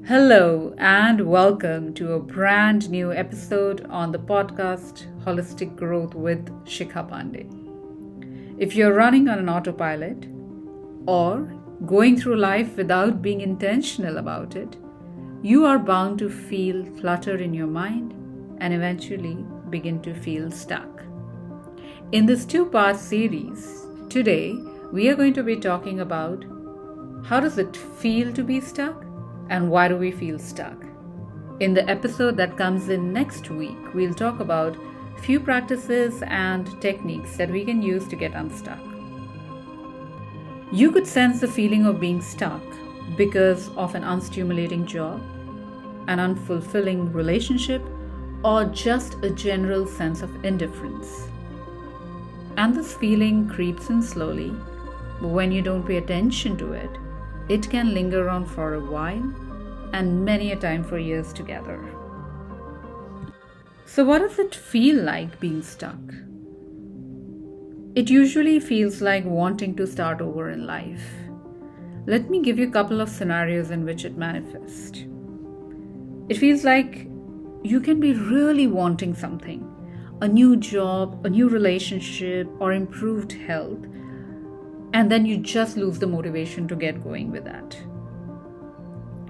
Hello, and welcome to a brand new episode on the podcast Holistic Growth with Shikha Pandey. If you're running on an autopilot or going through life without being intentional about it, you are bound to feel clutter in your mind and eventually begin to feel stuck. In this two-part series, today we are going to be talking about how does it feel to be stuck? And why do we feel stuck? In the episode that comes in next week, we'll talk about few practices and techniques that we can use to get unstuck. You could sense the feeling of being stuck because of an unstimulating job, an unfulfilling relationship, or just a general sense of indifference. And this feeling creeps in slowly, but when you don't pay attention to it, it can linger on for a while and many a time for years together. So what does it feel like being stuck? It usually feels like wanting to start over in life. Let me give you a couple of scenarios in which it manifests. It feels like you can be really wanting something, a new job, a new relationship, or improved health, and then you just lose the motivation to get going with that.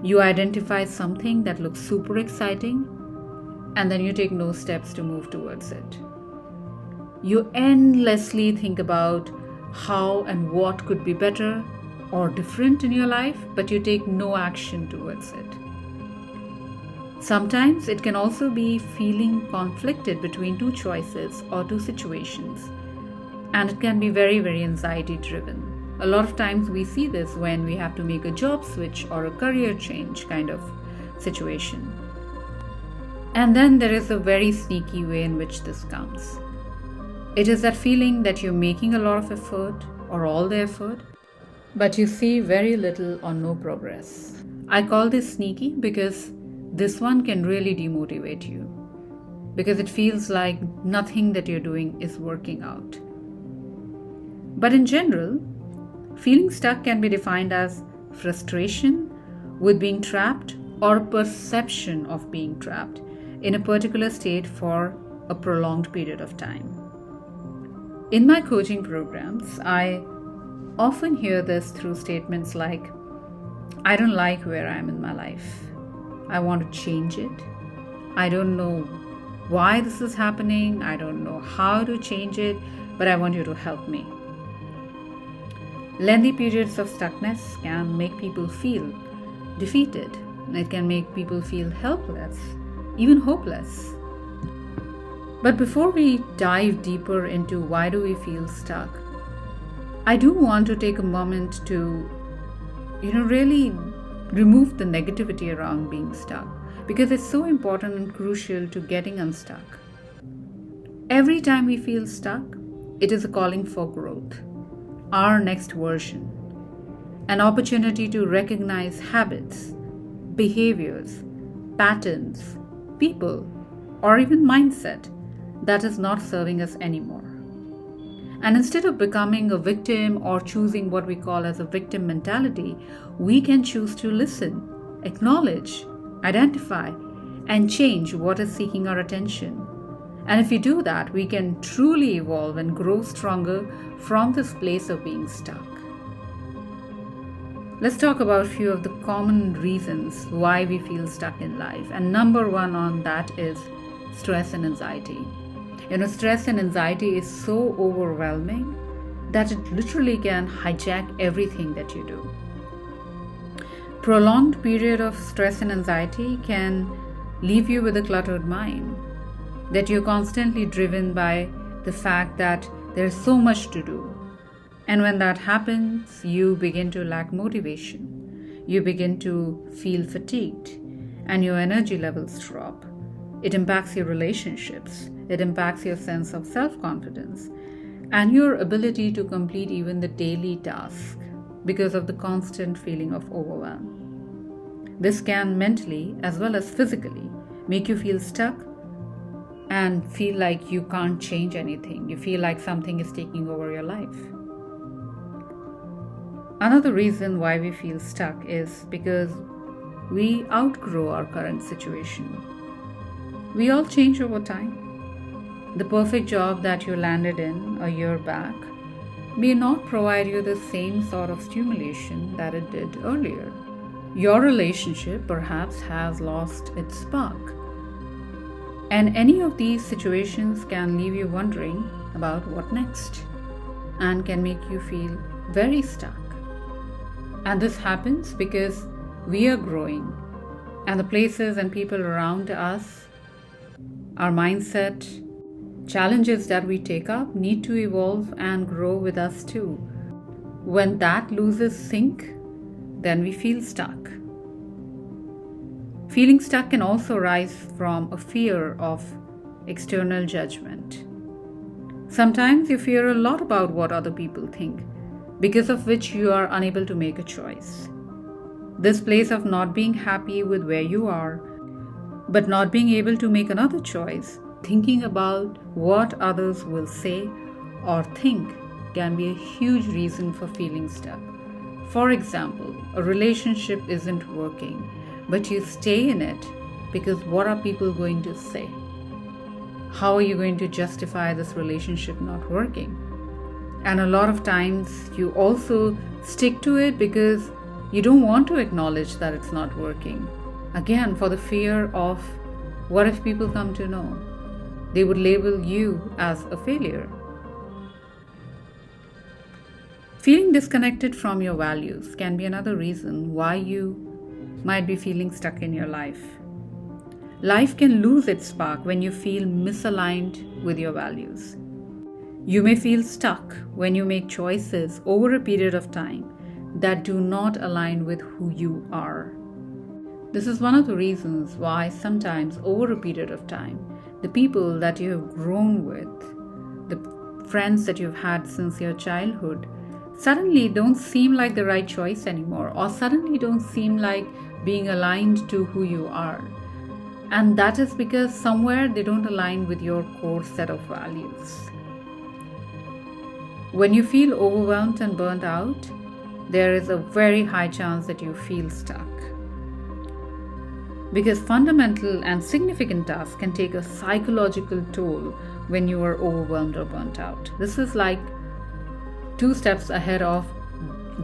You identify something that looks super exciting, and then you take no steps to move towards it. You endlessly think about how and what could be better or different in your life, but you take no action towards it. Sometimes it can also be feeling conflicted between two choices or two situations. And it can be very, very anxiety driven. A lot of times we see this when we have to make a job switch or a career change kind of situation. And then there is a very sneaky way in which this comes. It is that feeling that you're making a lot of effort or all the effort, but you see very little or no progress. I call this sneaky because this one can really demotivate you, because it feels like nothing that you're doing is working out. But in general, feeling stuck can be defined as frustration with being trapped or perception of being trapped in a particular state for a prolonged period of time. In my coaching programs, I often hear this through statements like, I don't like where I am in my life. I want to change it. I don't know why this is happening. I don't know how to change it, but I want you to help me. Lengthy periods of stuckness can make people feel defeated. It can make people feel helpless, even hopeless. But before we dive deeper into why do we feel stuck, I do want to take a moment to, really remove the negativity around being stuck, because it's so important and crucial to getting unstuck. Every time we feel stuck, it is a calling for growth. Our next version, an opportunity to recognize habits, behaviors, patterns, people, or even mindset that is not serving us anymore. And instead of becoming a victim or choosing what we call as a victim mentality, we can choose to listen, acknowledge, identify, and change what is seeking our attention. And if we do that, we can truly evolve and grow stronger from this place of being stuck. Let's talk about a few of the common reasons why we feel stuck in life. And number one on that is stress and anxiety. Stress and anxiety is so overwhelming that it literally can hijack everything that you do. Prolonged period of stress and anxiety can leave you with a cluttered mind, that you're constantly driven by the fact that there's so much to do. And when that happens, you begin to lack motivation. You begin to feel fatigued and your energy levels drop. It impacts your relationships. It impacts your sense of self-confidence and your ability to complete even the daily task because of the constant feeling of overwhelm. This can mentally as well as physically make you feel stuck and feel like you can't change anything. You feel like something is taking over your life. Another reason why we feel stuck is because we outgrow our current situation. We all change over time. The perfect job that you landed in a year back may not provide you the same sort of stimulation that it did earlier. Your relationship perhaps has lost its spark. And any of these situations can leave you wondering about what next and can make you feel very stuck. And this happens because we are growing, and the places and people around us, our mindset, challenges that we take up need to evolve and grow with us too. When that loses sync, then we feel stuck. Feeling stuck can also rise from a fear of external judgment. Sometimes you fear a lot about what other people think, because of which you are unable to make a choice. This place of not being happy with where you are, but not being able to make another choice, thinking about what others will say or think, can be a huge reason for feeling stuck. For example, a relationship isn't working, but you stay in it because what are people going to say? How are you going to justify this relationship not working? And a lot of times you also stick to it because you don't want to acknowledge that it's not working. Again, for the fear of what if people come to know? They would label you as a failure. Feeling disconnected from your values can be another reason why you might be feeling stuck in your life. Life can lose its spark when you feel misaligned with your values. You may feel stuck when you make choices over a period of time that do not align with who you are. This is one of the reasons why sometimes over a period of time, the people that you have grown with, the friends that you've had since your childhood, suddenly don't seem like the right choice anymore, or suddenly don't seem like being aligned to who you are. And that is because somewhere they don't align with your core set of values. When you feel overwhelmed and burnt out, there is a very high chance that you feel stuck. Because fundamental and significant tasks can take a psychological toll when you are overwhelmed or burnt out. This is like 2 steps ahead of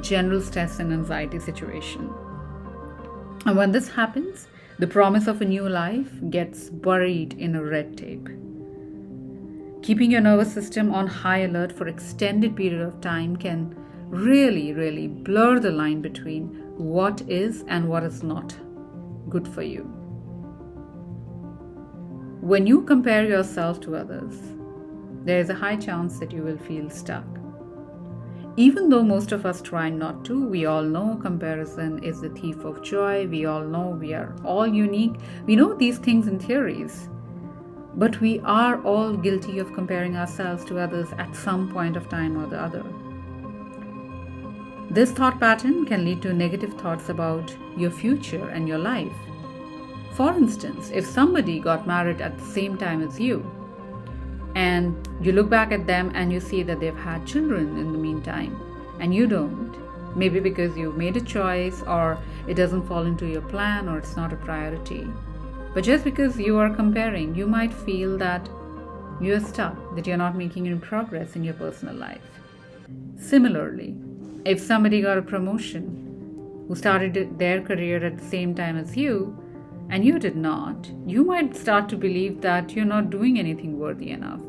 general stress and anxiety situation. And when this happens, the promise of a new life gets buried in a red tape. Keeping your nervous system on high alert for extended period of time can really blur the line between what is and what is not good for you. When you compare yourself to others, there is a high chance that you will feel stuck. Even though most of us try not to, we all know comparison is the thief of joy. We all know we are all unique. We know these things in theories. But we are all guilty of comparing ourselves to others at some point of time or the other. This thought pattern can lead to negative thoughts about your future and your life. For instance, if somebody got married at the same time as you, and you look back at them and you see that they've had children in the meantime, and you don't, maybe because you made a choice or it doesn't fall into your plan or it's not a priority. But just because you are comparing, you might feel that you're stuck, that you're not making any progress in your personal life. Similarly, if somebody got a promotion who started their career at the same time as you, and you did not, you might start to believe that you're not doing anything worthy enough,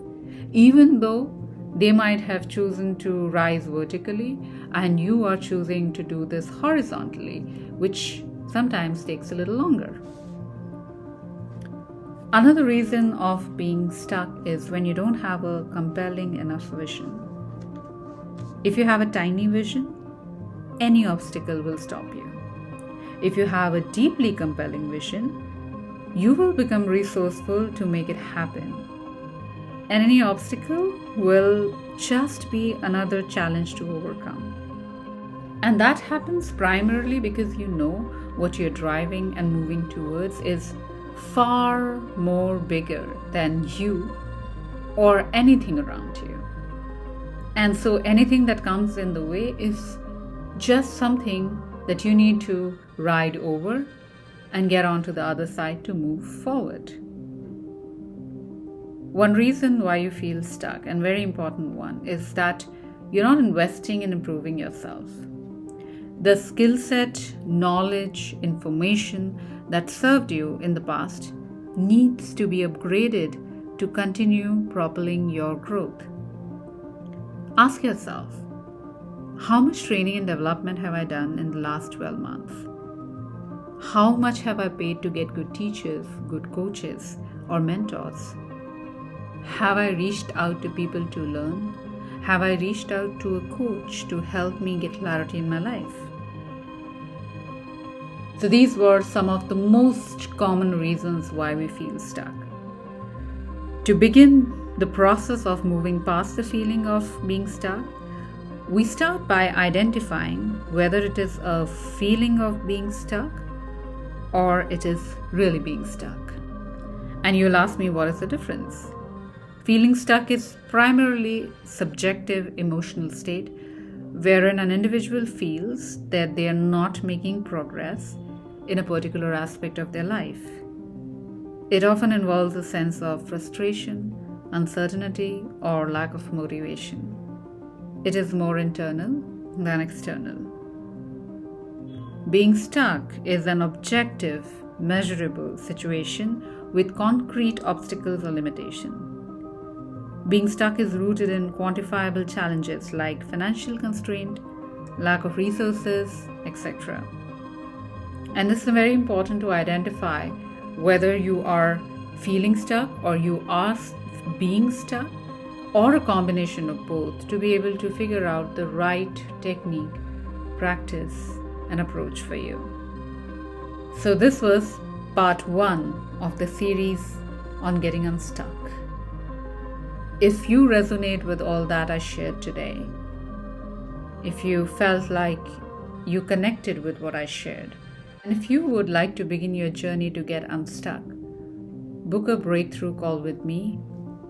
even though they might have chosen to rise vertically and you are choosing to do this horizontally, which sometimes takes a little longer. Another reason of being stuck is when you don't have a compelling enough vision. If you have a tiny vision, any obstacle will stop you. If you have a deeply compelling vision, you will become resourceful to make it happen. And any obstacle will just be another challenge to overcome. And that happens primarily because you know what you're driving and moving towards is far more bigger than you or anything around you. And so anything that comes in the way is just something that you need to ride over and get on to the other side to move forward. One reason why you feel stuck, and very important one, is that you're not investing in improving yourself. The skill set, knowledge, information that served you in the past needs to be upgraded to continue propelling your growth. Ask yourself, how much training and development have I done in the last 12 months? How much have I paid to get good teachers, good coaches, or mentors? Have I reached out to people to learn? Have I reached out to a coach to help me get clarity in my life? So these were some of the most common reasons why we feel stuck. To begin the process of moving past the feeling of being stuck, we start by identifying whether it is a feeling of being stuck or it is really being stuck. And you'll ask me, what is the difference? Feeling stuck is primarily subjective emotional state wherein an individual feels that they are not making progress in a particular aspect of their life. It often involves a sense of frustration, uncertainty, or lack of motivation. It is more internal than external. Being stuck is an objective, measurable situation with concrete obstacles or limitations. Being stuck is rooted in quantifiable challenges like financial constraint, lack of resources, etc. And this is very important to identify whether you are feeling stuck or you are being stuck, or a combination of both, to be able to figure out the right technique, practice, and approach for you. So this was part 1 of the series on getting unstuck. If you resonate with all that I shared today, if you felt like you connected with what I shared, and if you would like to begin your journey to get unstuck, book a breakthrough call with me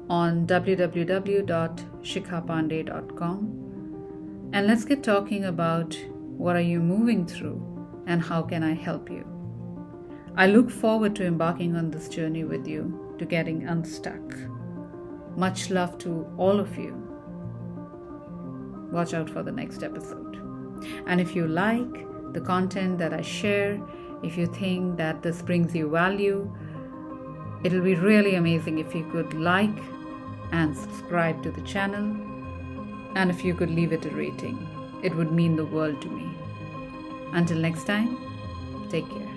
on www.shikhapandey.com, and let's get talking about what are you moving through and how can I help you. I look forward to embarking on this journey with you to getting unstuck. Much love to all of you. Watch out for the next episode. And if you like the content that I share, if you think that this brings you value, it'll be really amazing if you could like and subscribe to the channel, and if you could leave it a rating. It would mean the world to me. Until next time, take care.